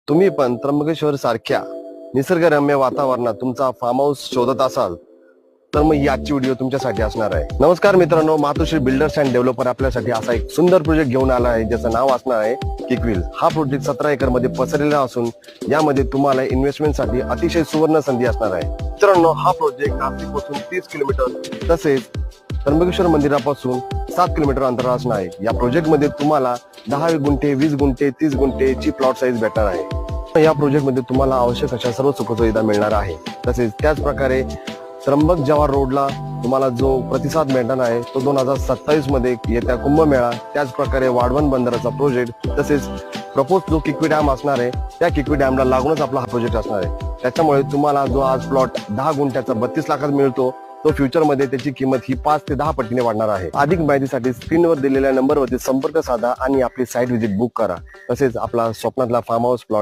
तुम्ही पण त्र्यंबकेश्वर सारख्या निसर्गरम्य वातावरणात तुमचा फार्म हाऊस शोधत असाल तर मग ही आजची व्हिडिओ तुमच्यासाठी असणार आहे. नमस्कार मित्रांनो, मातोश्री बिल्डर्स अँड डेव्हलपर आपल्यासाठी असा एक सुंदर प्रोजेक्ट घेऊन आला आहे ज्याचं नाव असणार आहे किकविल. हा प्रोजेक्ट 17 एकर मध्ये पसरलेला असून यामध्ये तुम्हाला इन्व्हेस्टमेंटसाठी अतिशय सुवर्ण संधी असणार आहे. मित्रांनो, हा प्रोजेक्ट नाशिकपासून 30 किलोमीटर तसेच त्र्यंबकेश्वर मंदिरापासून 7 किलोमीटर अंतर असणार आहे. या प्रोजेक्ट मध्ये तुम्हाला 10 गुंठे, 20 गुंठे, 30 गुंठेची प्लॉट साईज भेटणार आहे. या प्रोजेक्ट मध्ये तुम्हाला आवश्यक अशा सर्व सुखसुविधा मिळणार आहे. तसेच त्याच प्रकारे त्र्यंबक जवाहर रोडला तुम्हाला जो प्रतिसाद मिळणार आहे तो 2027 मध्ये येत्या कुंभमेळा, त्याच प्रकारे वाढवण बंदराचा प्रोजेक्ट, तसेच प्रपोज जो किकवी डॅम असणार आहे त्या किकवी डॅमला लागूनच आपला हा प्रोजेक्ट असणार आहे. त्याच्यामुळे तुम्हाला जो आज प्लॉट 10 गुंठ्याचा 32 लाखात मिळतो तो फ्युचर मध्ये त्याची किंमत ही 5 ते 10 पटीने वाढणार आहे. अधिक माहितीसाठी स्क्रीनवर दिलेल्या नंबरवरती संपर्क साधा आणि आपली साईट व्हिजिट बुक करा. तसेच आपला स्वप्नातला फार्म हाऊस प्लॉट